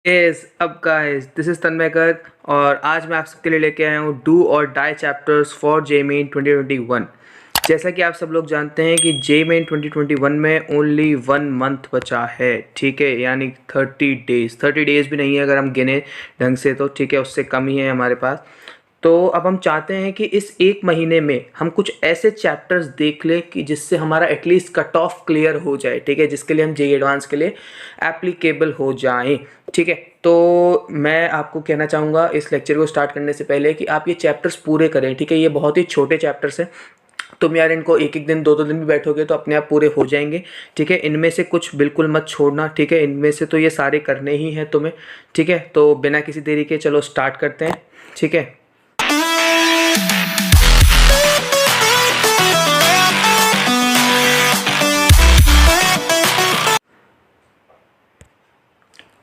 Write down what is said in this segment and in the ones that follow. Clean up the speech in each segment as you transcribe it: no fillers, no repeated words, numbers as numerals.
अब guys, this is तन्मय गर्ग और आज मैं आप सबके लिए लेके आया हूँ डू और die chapters for JEE main 2021। जैसा कि आप सब लोग जानते हैं कि जे मेन 2021 में ओनली 1 मंथ बचा है, ठीक है, यानी 30 डेज भी नहीं है अगर हम गिने ढंग से तो, ठीक है, उससे कम ही है हमारे पास। तो अब हम चाहते हैं कि इस एक महीने में हम कुछ ऐसे चैप्टर्स देख लें कि जिससे हमारा एटलीस्ट कट ऑफ क्लियर हो जाए, ठीक है, जिसके लिए हम जेईई एडवांस के लिए एप्लीकेबल हो जाएं, ठीक है। तो मैं आपको कहना चाहूँगा इस लेक्चर को स्टार्ट करने से पहले कि आप ये चैप्टर्स पूरे करें, ठीक है। ये बहुत ही छोटे चैप्टर्स हैं, तुम यार इनको एक एक दिन दो दो दिन भी बैठोगे तो अपने आप पूरे हो जाएंगे, ठीक है। इनमें से कुछ बिल्कुल मत छोड़ना, ठीक है, इनमें से तो ये सारे करने ही हैं तुम्हें, ठीक है। तो बिना किसी देरी के चलो स्टार्ट करते हैं, ठीक है।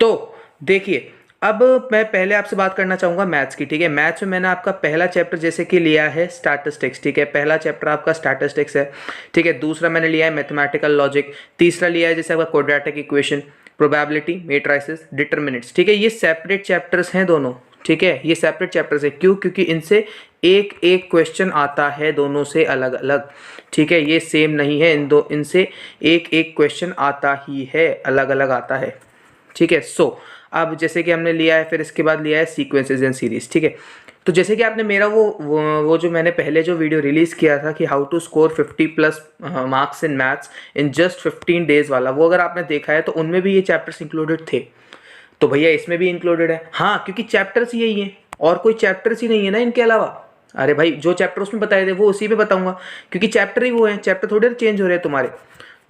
तो देखिए, अब मैं पहले आपसे बात करना चाहूँगा मैथ्स की, ठीक है। मैथ्स में मैंने आपका पहला चैप्टर जैसे कि लिया है स्टैटिस्टिक्स, ठीक है। पहला चैप्टर आपका स्टैटिस्टिक्स है, ठीक है। दूसरा मैंने लिया है मैथमेटिकल लॉजिक। तीसरा लिया है जैसे आपका quadratic equation, probability, matrices, determinants, ठीक है। ये सेपरेट चैप्टर्स हैं दोनों, ठीक है। ये सेपरेट चैप्टर्स है, क्यों? क्योंकि इनसे एक एक क्वेश्चन आता है दोनों से अलग अलग, ठीक है। ये सेम नहीं है, इनसे एक एक क्वेश्चन आता ही है, अलग अलग आता है, ठीक है। सो अब जैसे कि हमने लिया है, फिर इसके बाद लिया है सीक्वेंसेस एंड सीरीज, ठीक है। तो जैसे कि आपने मेरा वो जो मैंने पहले जो वीडियो रिलीज़ किया था कि how to score 50+ marks in maths in just 15 days वाला, वो अगर आपने देखा है तो उनमें भी ये चैप्टर्स इंक्लूडेड थे। तो भैया इसमें भी इंक्लूडेड है, हाँ, क्योंकि चैप्टर्स यही हैं और कोई चैप्टर्स ही नहीं है ना इनके अलावा। अरे भाई, जो चैप्टर उसमें बताए थे वो उसी में बताऊंगा, क्योंकि चैप्टर ही वो हैं, चैप्टर थोड़े चेंज हो रहे हैं तुम्हारे।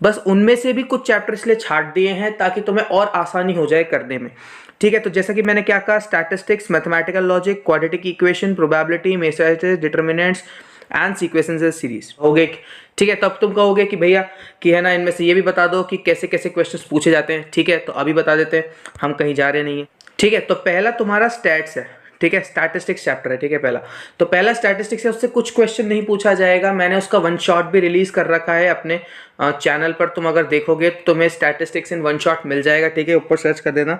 बस उनमें से भी कुछ चैप्टर इसलिए छाट दिए हैं ताकि तुम्हें और आसानी हो जाए करने में, ठीक है। तो जैसा कि मैंने क्या कहा, statistics, mathematical logic, quadratic equation, probability, matrices, determinants and sequences series हो गए, ठीक है। तब तुम कहोगे कि भैया कि है ना, इनमें से ये भी बता दो कि कैसे कैसे क्वेश्चंस पूछे जाते हैं, ठीक है। तो अभी बता देते हैं, हम कहीं जा रहे नहीं है, ठीक है। तो पहला तुम्हारा स्टैट्स है, ठीक है, स्टैटिस्टिक्स चैप्टर है, ठीक है। पहला स्टैटिस्टिक्स है, उससे कुछ क्वेश्चन नहीं पूछा जाएगा। मैंने उसका 1 शॉट भी रिलीज कर रखा है अपने चैनल पर, तुम अगर देखोगे तो तुम्हें स्टैटिस्टिक्स इन 1 शॉट मिल जाएगा, ठीक है। ऊपर सर्च कर देना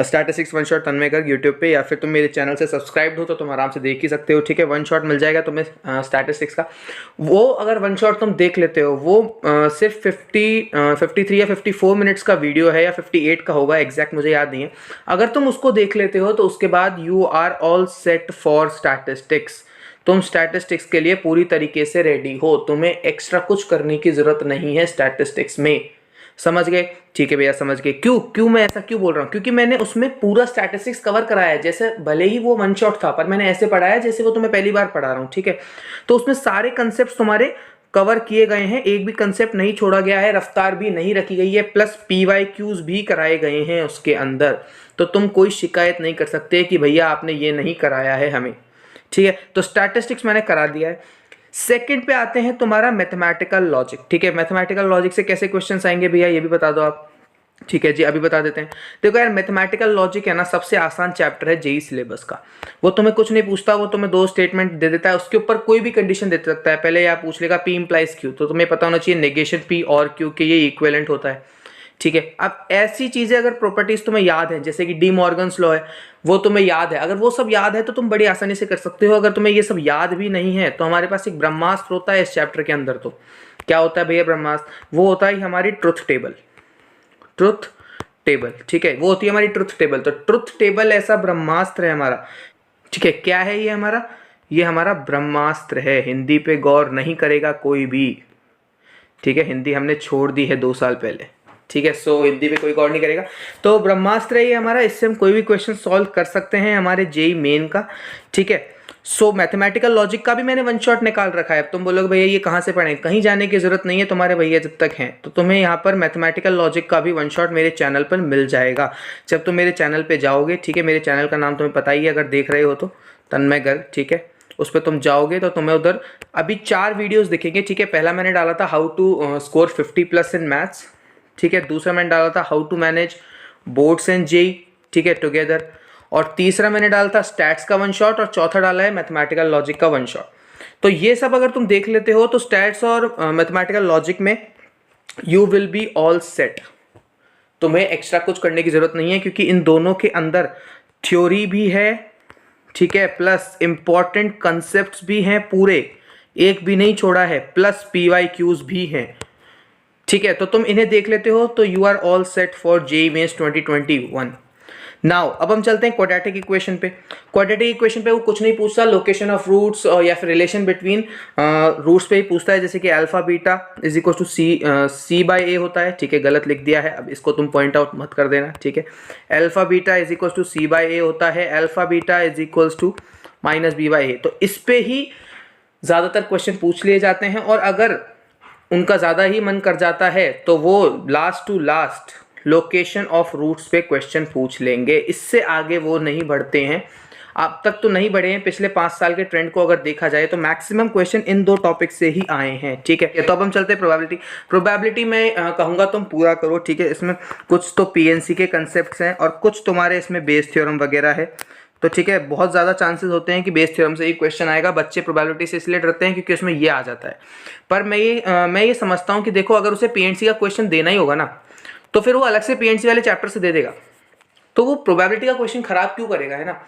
स्टैटिस्टिक्स 1 शॉट तन्मय गर्ग यूट्यूब पे, या फिर तुम मेरे चैनल से सब्सक्राइब हो तो तुम आराम से देख ही सकते हो, ठीक है। 1 शॉट मिल जाएगा तुम्हें स्टैटिस्टिक्स का। वो अगर 1 शॉट तुम देख लेते हो, वो सिर्फ 53 या 54 मिनट्स का वीडियो है, या 58 का होगा, एग्जैक्ट मुझे याद नहीं है। अगर तुम उसको देख लेते हो तो उसके बाद you are all set for statistics. तुम स्टैटिस्टिक्स के लिए पूरी तरीके से रेडी हो, तुम्हें एक्स्ट्रा कुछ करने की जरूरत नहीं है स्टैटिस्टिक्स में, समझ गए? ठीक है भैया, समझ गए। क्यों मैं ऐसा क्यों बोल रहा हूँ? क्योंकि मैंने उसमें पूरा स्टैटिस्टिक्स कवर कराया है, जैसे भले ही वो 1 शॉट था पर मैंने ऐसे पढ़ाया जैसे वो तुम्हें पहली बार पढ़ा रहा हूँ, ठीक है। तो उसमें सारे कंसेप्ट तुम्हारे कवर किए गए हैं, एक भी कंसेप्ट नहीं छोड़ा गया है, रफ्तार भी नहीं रखी गई है, प्लस PYQs भी कराए गए हैं उसके अंदर। तो तुम कोई शिकायत नहीं कर सकते कि भैया आपने ये नहीं कराया है हमें, ठीक है। तो स्टैटिस्टिक्स मैंने करा दिया है। सेकंड पे आते हैं तुम्हारा मैथमेटिकल लॉजिक, ठीक है। मैथमेटिकल लॉजिक से कैसे क्वेश्चंस आएंगे भैया, ये भी बता दो आप, ठीक है जी, अभी बता देते हैं। देखो यार, मैथमेटिकल लॉजिक है ना, सबसे आसान चैप्टर है जेईई सिलेबस का। वो तुम्हें कुछ नहीं पूछता, वो तुम्हें 2 स्टेटमेंट दे देता है, उसके ऊपर कोई भी कंडीशन दे सकता है। पहले यह पूछ लेगा P implies Q, तो तुम्हें पता होना चाहिए नेगेशन P और Q के ये इक्विवेलेंट होता है, ठीक है। अब ऐसी चीजें अगर प्रॉपर्टीज तुम्हें याद है, जैसे कि डी मॉर्गन्स लॉ है, वो तुम्हें याद है, अगर वो सब याद है तो तुम बड़ी आसानी से कर सकते हो। अगर तुम्हें ये सब याद भी नहीं है तो हमारे पास एक ब्रह्मास्त्र होता है इस चैप्टर के अंदर। तो क्या होता है भैया ब्रह्मास्त्र? वो होता है हमारी ट्रुथ टेबल, ठीक है, वो होती है हमारी ट्रुथ टेबल। तो ट्रुथ टेबल ऐसा ब्रह्मास्त्र है हमारा, ठीक है। क्या है ये हमारा ब्रह्मास्त्र है। हिंदी पे गौर नहीं करेगा कोई भी, ठीक है, हिंदी हमने छोड़ दी है 2 साल पहले, ठीक है। सो हिंदी पे कोई गौर नहीं करेगा। तो ब्रह्मास्त्र है ये हमारा, इससे हम कोई भी क्वेश्चन सॉल्व कर सकते हैं हमारे जेईई मेन का, ठीक है। सो मैथमेटिकल लॉजिक का भी मैंने 1 शॉट निकाल रखा है। अब तुम बोलोगे भैया ये कहाँ से पढ़ें? कहीं जाने की जरूरत नहीं है तुम्हारे भैया जब तक हैं, तो तुम्हें यहाँ पर मैथमेटिकल लॉजिक का भी 1 शॉट मेरे चैनल पर मिल जाएगा जब तुम मेरे चैनल पे जाओगे, ठीक है। मेरे चैनल का नाम तुम्हें पता ही है अगर देख रहे हो तो, तन्मय गर्ग, ठीक है। उस पर तुम जाओगे तो तुम्हें उधर अभी 4 वीडियोस दिखेंगे, ठीक है। पहला मैंने डाला था how to score 50+ in maths, ठीक है। दूसरा मैंने डाला था how to manage boards and JEE, ठीक है, टुगेदर। और तीसरा मैंने डाला था स्टैट्स का 1 शॉट, और चौथा डाला है मैथमेटिकल लॉजिक का 1 शॉट। तो ये सब अगर तुम देख लेते हो तो स्टैट्स और मैथमेटिकल लॉजिक में you will be all set, तुम्हें एक्स्ट्रा कुछ करने की ज़रूरत नहीं है, क्योंकि इन दोनों के अंदर थ्योरी भी है, ठीक है, प्लस इंपॉर्टेंट कंसेप्ट्स भी हैं पूरे, एक भी नहीं छोड़ा है, प्लस PYQs भी हैं, ठीक है। तो तुम इन्हें देख लेते हो तो you are all set for JEE Mains 2021। Now अब हम चलते हैं क्वाड्रेटिक इक्वेशन पे। क्वाड्रेटिक इक्वेशन पे वो कुछ नहीं पूछता, लोकेशन ऑफ रूट्स या फिर रिलेशन बिटवीन रूट्स पे ही पूछता है, जैसे कि alpha beta is equal to C/A होता है, ठीक है, गलत लिख दिया है, अब इसको तुम पॉइंट आउट मत कर देना, ठीक है। Alpha beta is equal to C/A होता है, alpha beta is equal to -B/A। तो इस पे ही ज़्यादातर क्वेश्चन पूछ लिए जाते हैं, और अगर उनका ज़्यादा ही मन कर जाता है तो वो last to last location of roots पे क्वेश्चन पूछ लेंगे, इससे आगे वो नहीं बढ़ते हैं। अब तक तो नहीं बढ़े हैं, पिछले 5 साल के ट्रेंड को अगर देखा जाए तो मैक्सिमम क्वेश्चन इन 2 टॉपिक से ही आए हैं, ठीक है। तो अब हम चलते हैं प्रोबेबिलिटी। प्रोबेबिलिटी मैं कहूँगा तुम पूरा करो, ठीक है। इसमें कुछ तो PNC के कंसेप्ट हैं और कुछ तुम्हारे इसमें बेस थ्योरम वगैरह है, तो ठीक है, बहुत ज़्यादा चांसेस होते हैं कि बेस थ्योरम से ही क्वेश्चन आएगा। बच्चे प्रोबेबिलिटी से इसलिए डरते हैं क्योंकि उसमें ये आ जाता है, पर मैं ये समझता हूँ कि देखो, अगर उसे PNC का क्वेश्चन देना ही होगा ना, तो फिर वो अलग से PNC वाले चैप्टर से दे देगा, तो वो प्रोबेबिलिटी का क्वेश्चन खराब क्यों करेगा, है ना।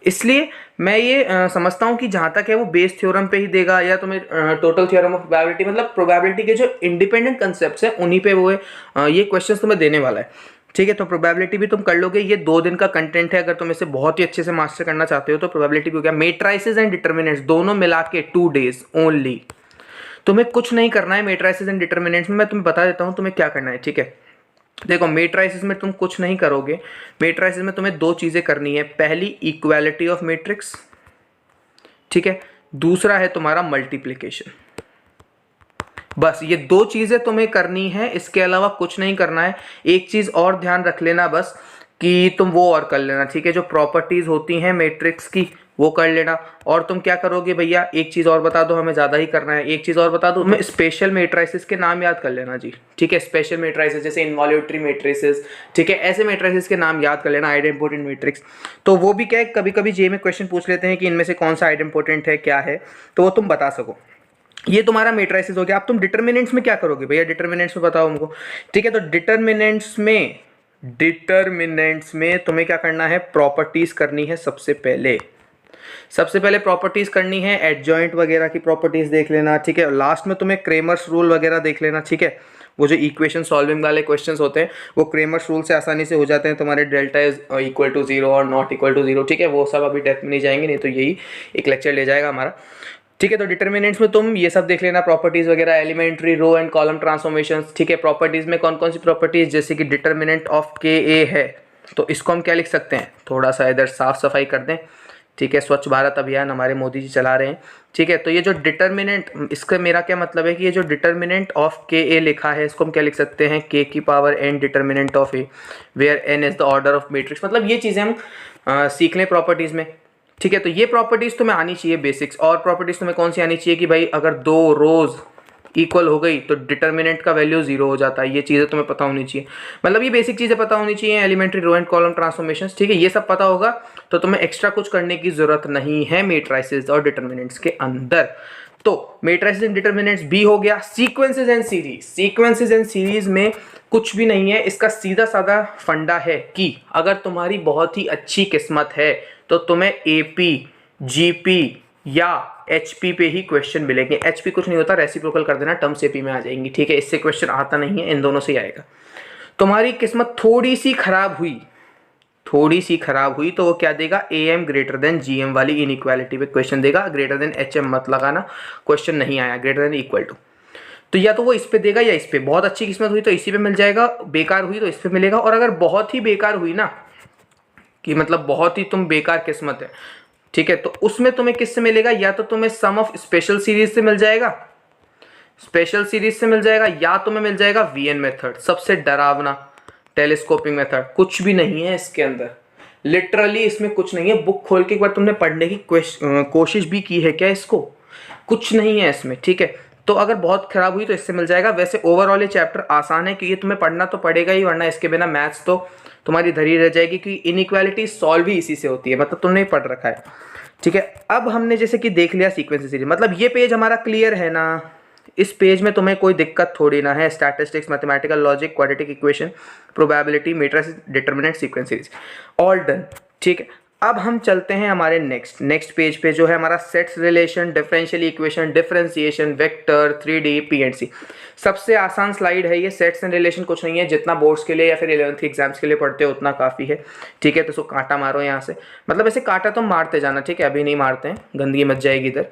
इसलिए मैं ये समझता हूँ कि जहाँ तक है वो बेस थ्योरम पे ही देगा, या तुम्हें टोटल थ्योरम ऑफ प्रोबेबिलिटी, मतलब प्रोबेबिलिटी के जो इंडिपेंडेंट कंसेप्ट्स हैं उन्हीं पे वो ये क्वेश्चन तुम्हें देने वाला है, ठीक है। तो प्रोबेबिलिटी भी तुम कर लोगे, ये 2 दिन का कंटेंट है। अगर तुम इसे बहुत ही अच्छे से मास्टर करना चाहते हो तो प्रोबेबिलिटी भी हो गया। मेट्राइसिस एंड डिटर्मिनेंट्स दोनों मिला के 2 days ओनली, तुम्हें कुछ नहीं करना है। मेट्राइसिस एंड डिटर्मिनेंट्स में मैं तुम्हें बता देता हूँ तुम्हें क्या करना है, ठीक है। देखो, मेट्राइसिस में तुम कुछ नहीं करोगे, मेट्राइसिस में तुम्हें 2 चीज़ें करनी है। पहली इक्वालिटी ऑफ मैट्रिक्स, ठीक है, दूसरा है तुम्हारा मल्टीप्लिकेशन। बस ये 2 चीज़ें तुम्हें करनी है, इसके अलावा कुछ नहीं करना है। एक चीज़ और ध्यान रख लेना बस, कि तुम वो और कर लेना, ठीक है, जो प्रॉपर्टीज़ होती हैं मैट्रिक्स की वो कर लेना। और तुम क्या करोगे भैया, एक चीज़ और बता दो, हमें ज़्यादा ही करना है, एक चीज़ और बता दो, तुम्हें स्पेशल मैट्रिसेस के नाम याद कर लेना जी, ठीक है। स्पेशल मैट्रिसेस जैसे इन्वॉल्यूटरी मैट्रिसेस, ठीक है, ऐसे मैट्रिसेस के नाम याद कर लेना, आइडेम्पोटेंट मैट्रिक्स। तो वो भी क्या है, कभी कभी जे में क्वेश्चन पूछ लेते हैं कि इनमें से कौन सा आइडेम्पोटेंट है, क्या है, तो वो तुम बता सको। ये तुम्हारा मैट्रिसेस हो गया। अब तुम डिटर्मिनेंट्स में क्या करोगे भैया, डिटर्मिनेंट्स में बताओ हमको, ठीक है। तो डिटर्मिनेंट्स में तुम्हें क्या करना है, प्रॉपर्टीज करनी है। सबसे पहले प्रॉपर्टीज करनी है, एडजॉइंट वगैरह की प्रॉपर्टीज देख लेना, ठीक है। लास्ट में तुम्हें क्रेमर्स रूल वगैरह देख लेना, ठीक है। वो जो इक्वेशन सॉल्विंग वाले क्वेश्चंस होते हैं वो क्रेमर्स रूल से आसानी से हो जाते हैं तुम्हारे, डेल्टा इज इक्वल टू 0 और नॉट इक्वल टू 0, ठीक है। वो सब अभी डेप्थ में नहीं जाएंगे, नहीं तो यही एक लेक्चर ले जाएगा हमारा, ठीक है। तो डिटर्मिनेंट्स में तुम ये सब देख लेना, प्रॉपर्टीज वगैरह, elementary, row and column transformations, ठीक है। प्रॉपर्टीज में कौन कौन सी प्रॉपर्टीज, जैसे कि डिटर्मिनेंट ऑफ KA है, तो इसको हम क्या लिख सकते हैं, थोड़ा सा इधर साफ सफाई कर दें, ठीक है। स्वच्छ भारत अभियान हमारे मोदी जी चला रहे हैं, ठीक है। तो ये जो डिटर्मिनेंट, इसका मेरा क्या मतलब है कि ये जो डिटर्मिनेंट ऑफ KA लिखा है, इसको हम क्या लिख सकते हैं, K की power n determinant of A, where n is the order of matrix. मतलब ये चीज़ें हम सीख लें प्रॉपर्टीज़ में, ठीक है। तो ये प्रॉपर्टीज तुम्हें आनी चाहिए बेसिक्स। और प्रॉपर्टीज तुम्हें कौन सी आनी चाहिए कि भाई अगर 2 रोज इक्वल हो गई तो डिटर्मिनेंट का वैल्यू 0 हो जाता है, ये चीज़ें तुम्हें पता होनी चाहिए। मतलब ये बेसिक चीज़ें पता होनी चाहिए, elementary, row and column transformations, ठीक है। ये सब पता होगा तो तुम्हें एक्स्ट्रा कुछ करने की जरूरत नहीं है मैट्रिसेस और डिटर्मिनेंट्स के अंदर। तो मैट्रिसेस एंड डिटर्मिनेंट्स भी हो गया। सीक्वेंसेस एंड सीरीज में कुछ भी नहीं है, इसका सीधा साधा फंडा है कि अगर तुम्हारी बहुत ही अच्छी किस्मत है तो तुम्हें AP, GP या HP पे ही क्वेश्चन मिलेंगे। HP कुछ नहीं होता, रेसिप्रोकल कर देना, टर्म्स AP में आ जाएंगी, ठीक है। इससे क्वेश्चन आता नहीं है, इन दोनों से ही आएगा। तुम्हारी किस्मत थोड़ी सी खराब हुई तो वो क्या देगा, AM ग्रेटर देन GM वाली इनइक्वालिटी पे क्वेश्चन देगा। ग्रेटर देन HM मत लगाना, क्वेश्चन नहीं आया, ग्रेटर देन इक्वल टू। तो या तो वो इस पे देगा या इस पे। बहुत अच्छी किस्मत हुई तो इसी पे मिल जाएगा, बेकार हुई तो इस पे मिलेगा। और अगर बहुत ही बेकार हुई ना, कि मतलब बहुत ही तुम बेकार किस्मत है, ठीक है, तो उसमें तुम्हें किससे मिलेगा, या तो तुम्हें सम ऑफ स्पेशल सीरीज से मिल जाएगा, या तुम्हें मिल जाएगा VN मेथड, सबसे डरावना टेलीस्कोपिंग मेथड। कुछ भी नहीं है इसके अंदर, लिटरली इसमें कुछ नहीं है। बुक खोल के एक बार तुमने पढ़ने की कोशिश भी की है क्या, इसको कुछ नहीं है इसमें, ठीक है। तो अगर बहुत खराब हुई तो इससे मिल जाएगा। वैसे ओवरऑल ये चैप्टर आसान है कि ये तुम्हें पढ़ना तो पड़ेगा ही, वरना इसके बिना मैथ्स तो तुम्हारी धरी रह जाएगी, कि इनइक्वालिटी सॉल्व ही इसी से होती है, मतलब तुमने पढ़ रखा है, ठीक है। अब हमने जैसे कि देख लिया सीक्वेंस सीरीज, मतलब ये पेज हमारा क्लियर है ना, इस पेज में तुम्हें कोई दिक्कत थोड़ी ना है। Statistics, mathematical logic, quadratic equation, probability, matrices, determinant, sequence series, all done. ठीक है, अब हम चलते हैं हमारे नेक्स्ट पेज पे जो है हमारा sets relation, differential equation, differentiation, vector, 3D, PNC. सबसे आसान स्लाइड है ये। सेट्स एंड रिलेशन कुछ नहीं है, जितना बोर्ड्स के लिए या फिर 11th एग्जाम्स के लिए पढ़ते हो उतना काफ़ी है। ठीक है, तो उसको कांटा मारो यहाँ से, मतलब ऐसे कांटा तो मारते जाना। ठीक है, अभी नहीं मारते हैं, गंदगी मच जाएगी इधर।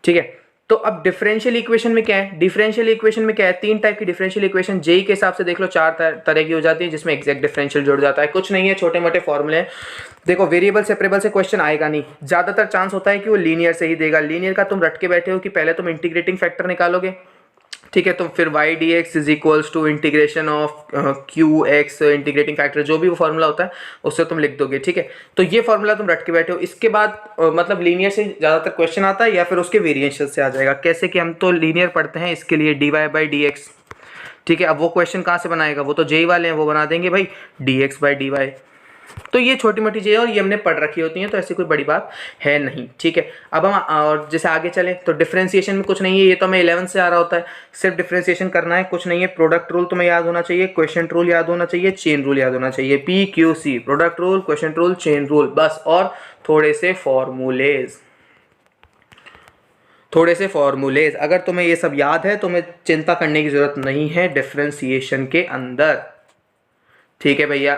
ठीक है, तो अब डिफरेंशियल इक्वेशन में क्या है? डिफरेंशियल इक्वेशन में क्या है? 3 टाइप की डिफरेंशियल इक्वेशन जेई के हिसाब से देख लो 4 तरह की हो जाती है, जिसमें एग्जैक्ट डिफरेंशियल जुड़ जाता है। कुछ नहीं है, छोटे मोटे फॉर्मूले हैं। देखो, वेरिएबल सेपरेबल से क्वेश्चन आएगा नहीं, ज्यादातर चांस होता है कि वो लीनियर से ही देगा। लीनियर का तुम रट के बैठे हो कि पहले तुम इंटीग्रेटिंग फैक्टर निकालोगे। ठीक है, तो फिर y dx is equals to integration of Q X, integrating factor जो भी वो फॉर्मूला होता है उससे तुम लिख दोगे। ठीक है, तो ये फॉर्मूला तुम रट के बैठे हो। इसके बाद मतलब लीनियर से ज़्यादातर क्वेश्चन आता है या फिर उसके वेरिएशन से आ जाएगा। कैसे कि हम तो लीनियर पढ़ते हैं, इसके लिए dy/dx। ठीक है, अब वो क्वेश्चन कहाँ से बनाएगा? वो तो जेई वाले हैं, वो बना देंगे भाई dx/dy। तो ये छोटी मोटी चीज़ें और ये हमने पढ़ रखी होती हैं, तो ऐसी कोई बड़ी बात है नहीं। ठीक है, अब हम और जैसे आगे चलें तो डिफरेंशिएशन में कुछ नहीं है, ये तो हमें 11 से आ रहा होता है। सिर्फ डिफरेंशिएशन करना है, कुछ नहीं है। प्रोडक्ट रूल तुम्हें याद होना चाहिए, क्वेश्चन रूल याद होना चाहिए, चेन रूल याद होना चाहिए। PQC, product rule, question rule, chain rule, बस। और थोड़े से फॉर्मूलेज। अगर तुम्हें ये सब याद है तो तुम्हें चिंता करने की जरूरत नहीं है डिफरेंशिएशन के अंदर। ठीक है भैया,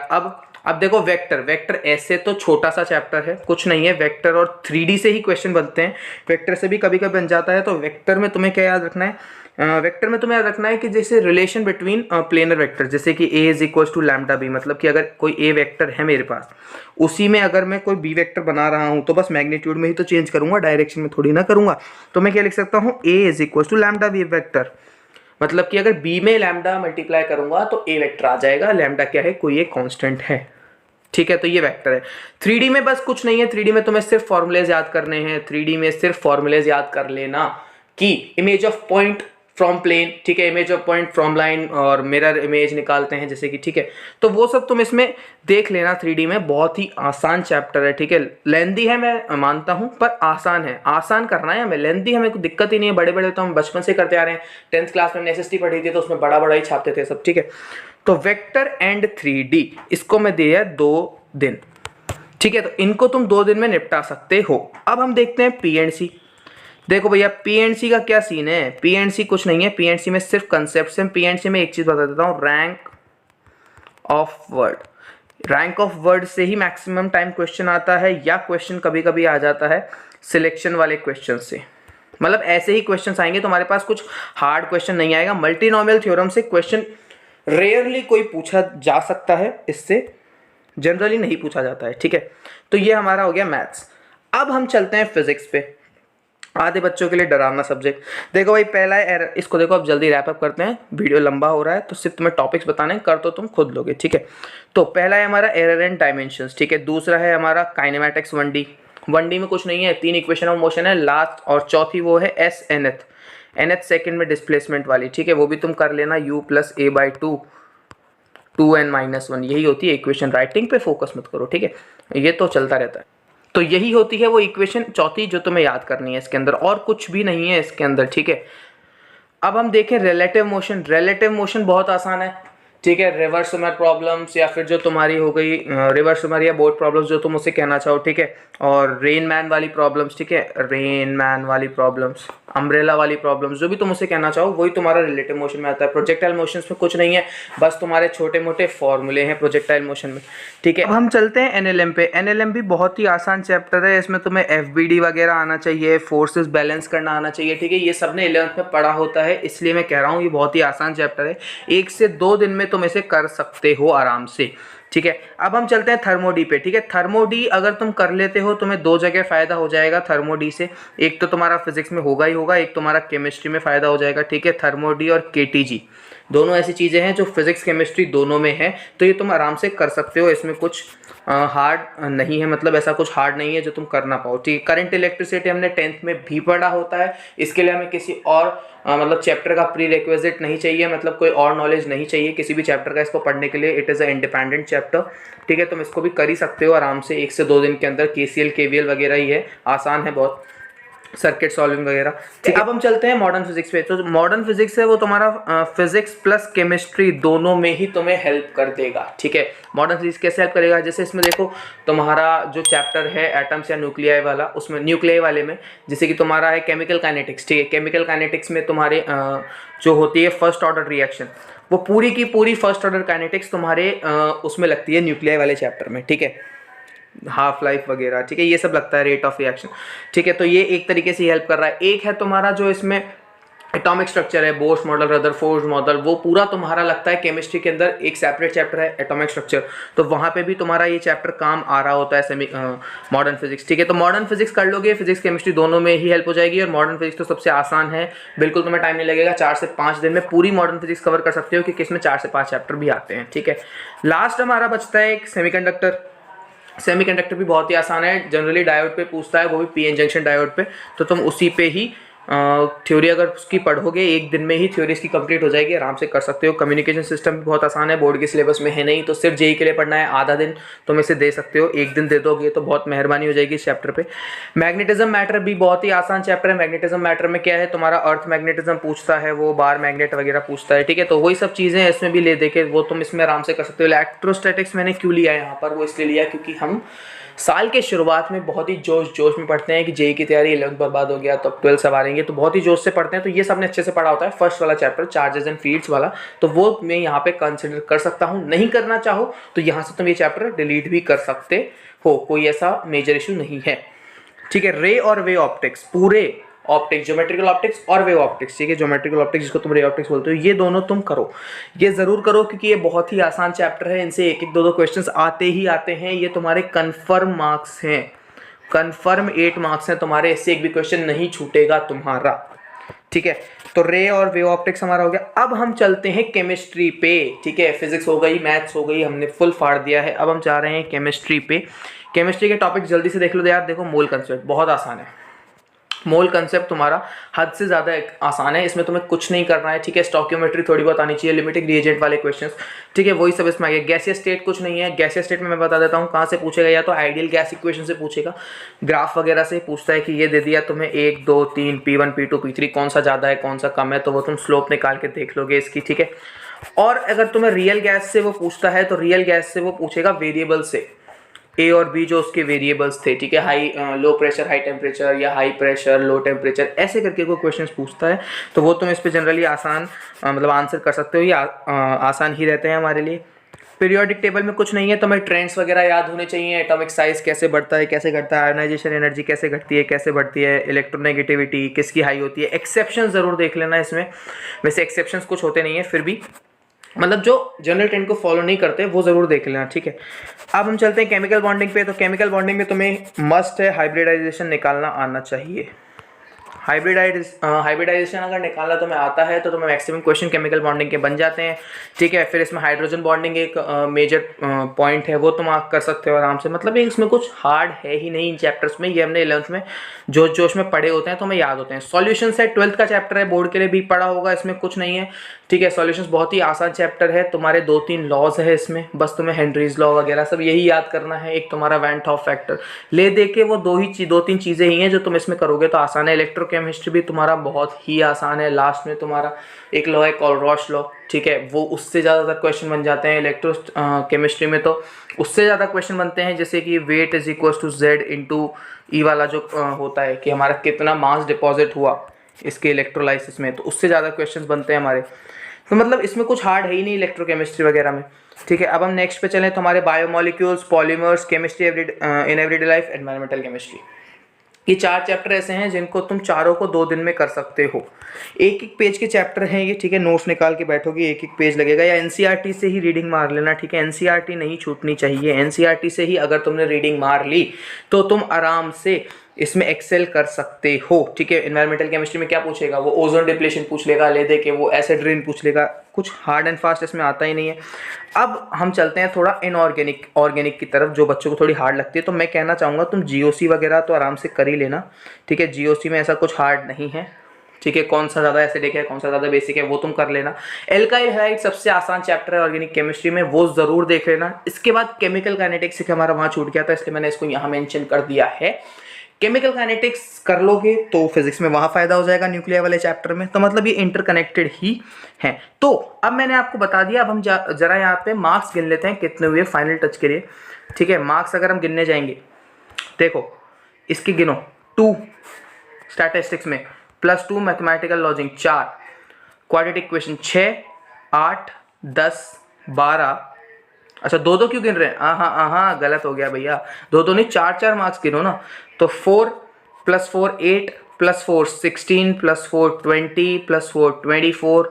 अब देखो वेक्टर ऐसे तो छोटा सा चैप्टर है, कुछ नहीं है। वेक्टर और 3D से ही क्वेश्चन बनते हैं, वेक्टर से भी कभी कभी बन जाता है। तो वेक्टर में तुम्हें क्या याद रखना है? वेक्टर में तुम्हें याद रखना है कि जैसे रिलेशन बिटवीन प्लेनर वेक्टर, जैसे कि a is equal to lambda B. मतलब कि अगर कोई a वेक्टर है मेरे पास, उसी में अगर मैं कोई b वेक्टर बना रहा हूँ तो बस मैग्नीट्यूड में ही तो चेंज करूंगा, डायरेक्शन में थोड़ी ना करूंगा। तो मैं क्या लिख सकता हूँ? a is equal to lambda B vector. मतलब कि अगर b में लैम्डा मल्टीप्लाई करूंगा तो a वेक्टर आ जाएगा। लैम्डा क्या है? कोई एक कांस्टेंट है। ठीक है, तो ये वेक्टर है। 3D में बस कुछ नहीं है, 3D में तुम्हें सिर्फ फॉर्मूलेज याद करने हैं। 3D में सिर्फ फॉर्मूलेज याद कर लेना कि image of point from plane, ठीक है, image of point from line और मिरर इमेज निकालते हैं जैसे कि। ठीक है, तो वो सब तुम इसमें देख लेना। 3D में बहुत ही आसान चैप्टर है। ठीक है, लेंदी है मैं मानता हूँ, पर आसान है। आसान करना है हमें, लेंदी हमें कोई दिक्कत ही नहीं है। बड़े बड़े तो हम बचपन से करते आ रहे हैं। 10th क्लास में SST पढ़ी थी तो उसमें बड़ा बड़ा ही छापते थे सब। ठीक है, तो वेक्टर एंड 3D इसको मैं दिया 2 दिन। ठीक है, तो इनको तुम 2 दिन में निपटा सकते हो। अब हम देखते हैं पीएनसी। देखो भैया, पीएनसी का क्या सीन है? पीएनसी कुछ नहीं है, पीएनसी में सिर्फ कंसेप्ट है। पीएनसी में एक चीज बता देता हूँ, रैंक ऑफ वर्ड से ही मैक्सिमम टाइम क्वेश्चन आता है, या क्वेश्चन कभी कभी आ जाता है सिलेक्शन वाले क्वेश्चन से। मतलब ऐसे ही क्वेश्चन आएंगे, तुम्हारे पास कुछ हार्ड क्वेश्चन नहीं आएगा। मल्टीनोमियल थ्योरम से क्वेश्चन रेयरली कोई पूछा जा सकता है, इससे जनरली नहीं पूछा जाता है। ठीक है, तो ये हमारा हो गया मैथ्स। अब हम चलते हैं फिजिक्स पे, आधे बच्चों के लिए डरावना सब्जेक्ट। देखो भाई, पहला है एरर। इसको देखो, अब जल्दी रैप अप करते हैं, वीडियो लंबा हो रहा है, तो सिर्फ तुम्हें टॉपिक्स बताने कर तो तुम खुद लोगे। ठीक है, तो पहला है हमारा एरर एंड डायमेंशंस। ठीक है, दूसरा है हमारा काइनेमैटिक्स 1D। 1D में कुछ नहीं है, 3 इक्वेशन ऑफ मोशन है लास्ट, और चौथी वो है nth सेकंड में डिस्प्लेसमेंट वाली। ठीक है, वो भी तुम कर लेना, u + a/2 2n-1, यही होती है इक्वेशन। राइटिंग पे फोकस मत करो। ठीक है, ये तो चलता रहता है। तो यही होती है वो इक्वेशन चौथी जो तुम्हें याद करनी है इसके अंदर, और कुछ भी नहीं है इसके अंदर। ठीक है, अब हम देखें रिलेटिव मोशन। रिलेटिव मोशन बहुत आसान है। ठीक है, रिवर्स स्विमर प्रॉब्लम्स, या फिर जो तुम्हारी हो गई रिवर्स स्विमर या बोट प्रॉब्लम्स जो तुम उसे कहना चाहो। ठीक है, और रेन मैन वाली प्रॉब्लम्स। ठीक है, रेन मैन वाली प्रॉब्लम्स, अम्ब्रेला वाली प्रॉब्लम्स, जो भी तुम उसे कहना चाहो वही तुम्हारा रिलेटिव मोशन में आता है। प्रोजेक्टाइल मोशंस में कुछ नहीं है, बस तुम्हारे छोटे मोटे फॉर्मूले हैं प्रोजेक्टाइल मोशन में। ठीक है, अब हम चलते हैं एनएलएम पे। एनएलएम भी बहुत ही आसान चैप्टर है, इसमें तुम्हें एफबीडी वगैरह आना चाहिए, फोर्सेस बैलेंस करना आना चाहिए। ठीक है, ये सब ने 11th में पढ़ा होता है, इसलिए मैं कह रहा हूँ ये बहुत ही आसान चैप्टर है। 1 से 2 दिन में तुम इसे कर सकते हो आराम से। ठीक है, अब हम चलते हैं थर्मोडी पे। ठीक है, थर्मोडी अगर तुम कर लेते हो तुम्हें 2 जगह फायदा हो जाएगा थर्मोडी से। एक तो तुम्हारा फिजिक्स में होगा ही होगा, एक तुम्हारा केमिस्ट्री में फायदा हो जाएगा। ठीक है, थर्मोडी और केटीजी दोनों ऐसी चीजें हैं जो फिजिक्स केमिस्ट्री दोनों में है, तो ये तुम आराम से कर सकते हो। इसमें कुछ हार्ड नहीं है, मतलब ऐसा कुछ हार्ड नहीं है जो तुम कर ना पाओ। ठीक है, करंट इलेक्ट्रिसिटी हमने 10th में भी पढ़ा होता है, इसके लिए हमें किसी और मतलब चैप्टर का प्री रिक्विजिट नहीं चाहिए, मतलब कोई और नॉलेज नहीं चाहिए किसी भी चैप्टर का इसको पढ़ने के लिए। It is a independent chapter. ठीक है, तुम इसको भी कर ही सकते हो आराम से 1 से 2 दिन के अंदर। KCL KVL वगैरह ही है, आसान है बहुत। सर्किट सॉल्विंग वगैरह। ठीक है, अब हम चलते हैं मॉडर्न फिजिक्स पे। तो मॉडर्न फिजिक्स है वो तुम्हारा फिजिक्स प्लस केमिस्ट्री दोनों में ही तुम्हें हेल्प कर देगा। ठीक है, मॉडर्न फिजिक्स कैसे हेल्प करेगा, जैसे इसमें देखो तुम्हारा जो चैप्टर है एटम्स या न्यूक्लियाई वाला, उसमें न्यूक्लियाई वाले में जैसे कि तुम्हारा है केमिकल काइनेटिक्स। ठीक है, केमिकल काइनेटिक्स में तुम्हारे जो होती है फर्स्ट ऑर्डर रिएक्शन, वो पूरी की पूरी फर्स्ट ऑर्डर काइनेटिक्स तुम्हारे उसमें लगती है न्यूक्लियाई वाले चैप्टर में। ठीक है, हाफ लाइफ वगैरह, ठीक है, ये सब लगता है, रेट ऑफ रिएक्शन। ठीक है, तो ये एक तरीके से हेल्प कर रहा है। एक है तुम्हारा जो इसमें एटॉमिक स्ट्रक्चर है, बोर्स मॉडल, रदरफोर्ड मॉडल, वो पूरा तुम्हारा लगता है केमिस्ट्री के अंदर। एक सेपरेट चैप्टर है एटॉमिक स्ट्रक्चर, तो वहाँ पे भी तुम्हारा ये चैप्टर काम आ रहा होता है सेमी मॉडर्न फिजिक्स। ठीक है, तो मॉडर्न फिजिक्स कर लोगे, फिजिक्स केमिस्ट्री दोनों में ही हेल्प हो जाएगी। और मॉडर्न फिजिक्स तो सबसे आसान है, बिल्कुल तुम्हें टाइम नहीं लगेगा, 4 से 5 दिन में पूरी मॉडर्न फिजिक्स कवर कर सकते हो, क्योंकि इसमें 4 से 5 चैप्टर भी आते हैं। ठीक है, लास्ट हमारा बचता है एक सेमीकंडक्टर। सेमीकंडक्टर भी बहुत ही आसान है, जनरली डायोड पे पूछता है, वो भी पीएन जंक्शन डायोड पे। तो तुम उसी पे ही थ्योरी अगर उसकी पढ़ोगे, एक दिन में ही थ्योरी इसकी कंप्लीट हो जाएगी, आराम से कर सकते हो। कम्युनिकेशन सिस्टम भी बहुत आसान है, बोर्ड के सिलेबस में है नहीं, तो सिर्फ जेई के लिए पढ़ना है, आधा दिन तुम इसे दे सकते हो, एक दिन दे दोगे तो बहुत मेहरबानी हो जाएगी इस चैप्टर पे। मैग्नेटिज्म मैटर भी बहुत ही आसान चैप्टर है। मैग्नेटिज्म मैटर में क्या है, तुम्हारा अर्थ मैग्नेटिज्म पूछता है, वो बार मैग्नेट वगैरह पूछता है। ठीक है, तो वही सब चीज़ें इसमें भी ले देके वो तुम इसमें आराम से कर सकते हो। इलेक्ट्रोस्टैटिक्स मैंने क्यों लिया है यहाँ पर, वो इसलिए लिया क्योंकि हम साल के शुरुआत में बहुत ही जोश में पढ़ते हैं कि जेई की तैयारी, 11th बर्बाद हो गया तो अब 12th सब आ रहेंगे, तो बहुत ही जोश से पढ़ते हैं। तो ये सबने अच्छे से पढ़ा होता है, फर्स्ट वाला चैप्टर चार्जेस एंड फील्ड्स वाला, तो वो मैं यहाँ पे कंसिडर कर सकता हूँ। नहीं करना चाहो तो यहाँ से तुम ये चैप्टर डिलीट भी कर सकते हो, कोई ऐसा मेजर इशू नहीं है। ठीक है, रे और वे ऑप्टिक्स, पूरे ऑप्टिक्स, ज्योमेट्रिकल ऑप्टिक्स और वेव ऑप्टिक्स। ठीक है, ज्योमेट्रिकल ऑप्टिक्स जिसको तुम रे ऑप्टिक्स बोलते हो, ये दोनों तुम करो, ये जरूर करो, क्योंकि ये बहुत ही आसान चैप्टर है। इनसे एक एक 2 क्वेश्चंस आते ही आते हैं। ये तुम्हारे कंफर्म मार्क्स हैं, कंफर्म 8 मार्क्स हैं तुम्हारे, इससे एक भी क्वेश्चन नहीं छूटेगा तुम्हारा। ठीक है, तो रे और वेव ऑप्टिक्स हमारा हो गया। अब हम चलते हैं केमिस्ट्री पे। ठीक है, फिजिक्स हो गई, मैथ्स हो गई, हमने फुल फाड़ दिया है। अब हम जा रहे हैं केमिस्ट्री पे। केमिस्ट्री के टॉपिक जल्दी से देख लो यार। देखो, मोल कंसेप्ट बहुत आसान है। मोल कंसेप्ट तुम्हारा हद से ज़्यादा आसान है, इसमें तुम्हें कुछ नहीं करना है। ठीक है, स्टोकियोमेट्री थोड़ी बहुत आनी चाहिए, लिमिटिंग रिएजेंट वाले क्वेश्चंस। ठीक है, वही सब इसमें आ गया। गैसियस स्टेट कुछ नहीं है। गैसियस स्टेट में मैं बता देता हूँ कहाँ से पूछेगा, या तो आइडियल गैस इक्वेशन से पूछेगा, ग्राफ वगैरह से पूछता है कि ये दे दिया तुम्हें 1 2 3 P1 P2 P3, कौन सा ज़्यादा है कौन सा कम है, तो वो तुम स्लोप निकाल के देख लोगे इसकी। ठीक है, और अगर तुम्हें रियल गैस से वो पूछता है तो रियल गैस से वो पूछेगा वेरिएबल से, ए और बी जो उसके वेरिएबल्स थे। ठीक है, high low pressure high temperature, या हाई प्रेशर लो टेम्परेचर, ऐसे करके कोई क्वेश्चन पूछता है, तो वो तुम इस पे जनरली आसान मतलब आंसर कर सकते हो, ये आसान ही रहते हैं हमारे लिए। पीरियोडिक टेबल में कुछ नहीं है, तुम्हें ट्रेंड्स वगैरह याद होने चाहिए, एटॉमिक साइज कैसे बढ़ता है कैसे घटता है, आयनाइजेशन एनर्जी कैसे घटती है कैसे बढ़ती है, इलेक्ट्रोनेगेटिविटी किसकी हाई होती है। एक्सेप्शन जरूर देख लेना इसमें, वैसे एक्सेप्शंस कुछ होते नहीं है, फिर भी मतलब जो जनरल ट्रेंड को फॉलो नहीं करते वो जरूर देख लेना। ठीक है, अब हम चलते हैं केमिकल बॉन्डिंग पे। तो केमिकल बॉन्डिंग में तुम्हें मस्ट है हाइब्रिडाइजेशन निकालना आना चाहिए। हाइब्रिडाइजेशन अगर निकालना तुम्हें आता है तो तुम्हें मैक्सिमम क्वेश्चन केमिकल बॉन्डिंग के बन जाते हैं। ठीक है, फिर इसमें हाइड्रोजन बॉन्डिंग एक मेजर पॉइंट है, वो तुम आप कर सकते हो आराम से। मतलब इसमें कुछ हार्ड है ही नहीं इन चैप्टर्स में, ये हमने 11th में जोश में पढ़े होते हैं तो हमें याद होते हैं। सॉल्यूशंस है, 12th का चैप्टर है, बोर्ड के लिए भी पढ़ा होगा, इसमें कुछ नहीं है। ठीक है, सॉल्यूशंस बहुत ही आसान चैप्टर है, तुम्हारे 2-3 लॉज है इसमें, बस तुम्हें हेनरीज लॉ वगैरह सब यही याद करना है। एक तुम्हारा वैन हॉफ फैक्टर ले दे के, वो 2-3 चीजें ही हैं जो तुम इसमें करोगे तो आसान है। इलेक्ट्रोकेमिस्ट्री भी तुम्हारा बहुत ही आसान है। लास्ट में तुम्हारा एक लॉ है कॉलरॉश लॉ। ठीक है, वो उससे ज़्यादातर क्वेश्चन बन जाते हैं इलेक्ट्रो केमिस्ट्री में, तो उससे ज़्यादा क्वेश्चन बनते हैं, जैसे कि weight is equal to Z into E वाला जो होता है कि हमारा कितना मास डिपॉजिट हुआ इसके इलेक्ट्रोलाइसिस में, तो उससे ज़्यादा क्वेश्चन बनते हैं हमारे। तो मतलब इसमें कुछ हार्ड है ही नहीं इलेक्ट्रोकेमिस्ट्री वगैरह में। ठीक है, अब हम नेक्स्ट पे चलें तो हमारे biomolecules, polymers, chemistry in everyday life, environmental chemistry. ये 4 चैप्टर ऐसे हैं जिनको तुम चारों को 2 दिन में कर सकते हो। एक एक पेज के चैप्टर हैं ये। ठीक है, नोट्स निकाल के बैठोगे, एक एक पेज लगेगा, या एनसीईआरटी से ही रीडिंग मार लेना। ठीक है, एनसीईआरटी नहीं छूटनी चाहिए। एनसीईआरटी से ही अगर तुमने रीडिंग मार ली तो तुम आराम से इसमें एक्सेल कर सकते हो। ठीक है, एनवायरमेंटल केमिस्ट्री में क्या पूछेगा, वो ओजोन डिप्लेशन पूछ लेगा, ले दे के वो एसिड रेन पूछ लेगा, कुछ हार्ड एंड फास्ट इसमें आता ही नहीं है। अब हम चलते हैं थोड़ा इनऑर्गेनिक ऑर्गेनिक की तरफ, जो बच्चों को थोड़ी हार्ड लगती है। तो मैं कहना चाहूँगा तुम जीओसी वगैरह तो आराम से कर ही लेना। ठीक है, जीओसी में ऐसा कुछ हार्ड नहीं है। ठीक है, कौन सा ज़्यादा एसिडिक है कौन सा ज़्यादा बेसिक है वो तुम कर लेना। एल्काइल हैलाइड सबसे आसान चैप्टर है ऑर्गेनिक केमिस्ट्री में, वो ज़रूर देख लेना। इसके बाद केमिकल काइनेटिक्स हमारा वहाँ छूट गया था, इसलिए मैंने इसको यहाँ मेंशन कर दिया है। केमिकल काइनेटिक्स कर लोगे तो फिजिक्स में वहाँ फ़ायदा हो जाएगा न्यूक्लियर वाले चैप्टर में। तो मतलब ये इंटरकनेक्टेड ही है। तो अब मैंने आपको बता दिया, अब हम जरा यहाँ पे मार्क्स गिन लेते हैं कितने हुए फाइनल टच के लिए। ठीक है, मार्क्स अगर हम गिनने जाएंगे, देखो इसके गिनो 2 स्टैटिस्टिक्स में, +2 मैथमेटिकल लॉजिक 4, क्वाड्रेटिक इक्वेशन 6, 8, 10, 12। अच्छा 2-2 क्यों गिन रहे हैं? हाँ गलत हो गया भैया, 2-2 नहीं 4-4 मार्क्स गिनो ना। तो 4 + 4 8 + 4 16 + 4 20 + 4 24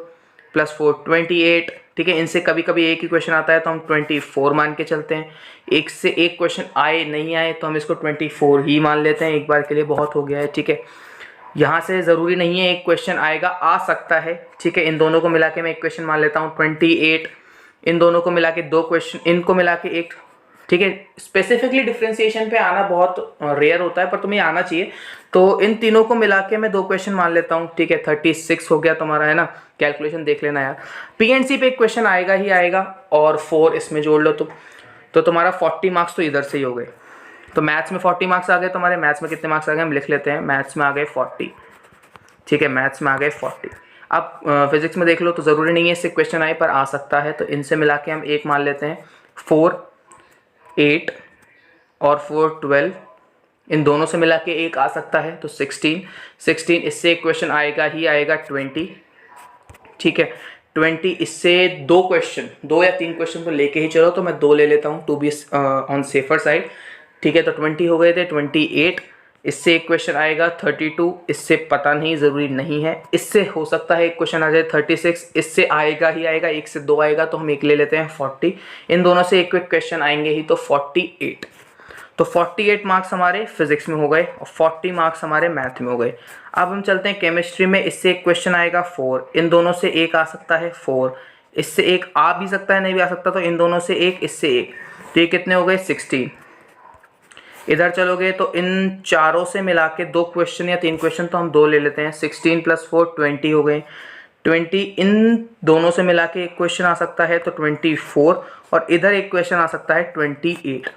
+ 4 28। ठीक है, इनसे कभी कभी एक ही क्वेश्चन आता है तो हम 24 मान के चलते हैं। एक से एक क्वेश्चन आए नहीं आए तो हम इसको 24 ही मान लेते हैं, एक बार के लिए बहुत हो गया है। ठीक है, यहाँ से ज़रूरी नहीं है एक क्वेश्चन आएगा, आ सकता है। ठीक है, इन दोनों को मिला के मैं एक क्वेश्चन मान लेता हूँ 28, इन दोनों को मिला के 2 क्वेश्चन, इनको मिला के एक। ठीक है, स्पेसिफिकली डिफ्रेंसिएशन पे आना बहुत रेयर होता है पर तुम्हें आना चाहिए। तो इन तीनों को मिला के मैं 2 क्वेश्चन मान लेता हूँ। ठीक है, 36 हो गया तुम्हारा, है ना? कैलकुलेशन देख लेना यार। पीएनसी पे एक क्वेश्चन आएगा ही आएगा और 4 इसमें जोड़ लो तुम, तो तुम्हारा 40 मार्क्स तो इधर से ही हो गए। तो मैथ्स में 40 मार्क्स आ गए तुम्हारे। मैथ्स में कितने मार्क्स आ गए हम लिख लेते हैं, मैथ्स में आ गए 40। ठीक है, मैथ्स में आ गए 40। अब फिजिक्स में देख लो तो ज़रूरी नहीं है इससे क्वेश्चन आए, पर आ सकता है। तो इनसे मिला के हम एक मान लेते हैं, 4 8 और 4 12। इन दोनों से मिला के एक आ सकता है तो 16। इससे एक क्वेश्चन आएगा ही आएगा 20। ठीक है, 20 इससे 2 क्वेश्चन, 2 या 3 क्वेश्चन तो लेके ही चलो, तो मैं 2 ले लेता हूँ to be on safer side. ठीक है, तो 20 हो गए थे, 28। इससे एक क्वेश्चन आएगा 32, इससे पता नहीं, ज़रूरी नहीं है। इससे हो सकता है एक क्वेश्चन आ जाए 36, इससे आएगा ही आएगा, एक से 2 आएगा तो हम एक ले लेते हैं 40। इन दोनों से एक क्वेश्चन आएंगे ही तो 48। तो 48 मार्क्स हमारे फिजिक्स में हो गए और 40 मार्क्स हमारे मैथ में हो गए। अब हम चलते हैं केमिस्ट्री में। इससे एक क्वेश्चन आएगा 4, इन दोनों से एक आ सकता है 4, इससे एक आ भी सकता है नहीं भी आ सकता, तो इन दोनों से एक, इससे एक, तो ये कितने हो गए 16। इधर चलोगे तो इन चारों से मिला के 2 क्वेश्चन या 3 क्वेश्चन तो हम 2 ले लेते हैं, 16 + 4 20 हो गए। 20 इन दोनों से मिला के एक क्वेश्चन आ सकता है तो 24, और इधर एक क्वेश्चन आ सकता है 28।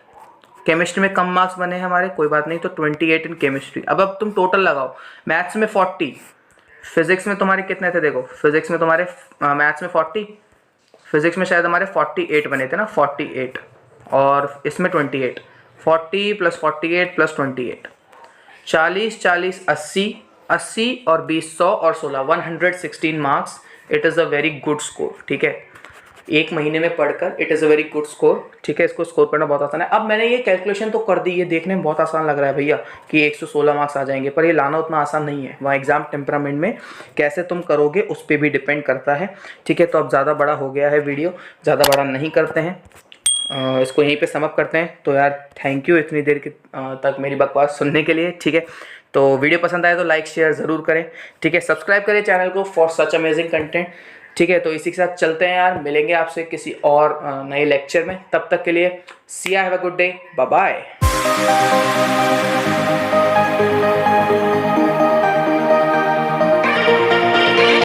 केमिस्ट्री में कम मार्क्स बने हैं हमारे, कोई बात नहीं, तो 28 इन केमिस्ट्री। अब तुम टोटल लगाओ, मैथ्स में 40, फिजिक्स में तुम्हारे कितने थे? देखो फिजिक्स में तुम्हारे मैथ्स में 40, फिजिक्स में शायद हमारे 48 बने थे ना, 48, और इसमें 28, 40 + 48 + 28, 40 40 80, 80 और 20 100 और 16 116 marks. It is a very good score. ठीक है, एक महीने में पढ़कर it is a very good score. ठीक है, इसको स्कोर करना बहुत आसान है। अब मैंने ये कैलकुलेशन तो कर दी, ये देखने में बहुत आसान लग रहा है भैया कि 116 मार्क्स आ जाएंगे, पर ये लाना उतना आसान नहीं है। वहाँ एग्जाम टेम्परामेंट में कैसे तुम करोगे उस पर भी डिपेंड करता है। ठीक है, तो अब ज़्यादा बड़ा हो गया है वीडियो, ज़्यादा बड़ा नहीं करते हैं, इसको यहीं पे समअप करते हैं। तो यार थैंक यू इतनी देर तक मेरी बकवास सुनने के लिए। ठीक है, तो वीडियो पसंद आए तो लाइक शेयर ज़रूर करें। ठीक है, सब्सक्राइब करें चैनल को फॉर सच अमेजिंग कंटेंट। ठीक है, तो इसी के साथ चलते हैं यार, मिलेंगे आपसे किसी और नए लेक्चर में। तब तक के लिए see have a good day, bye bye.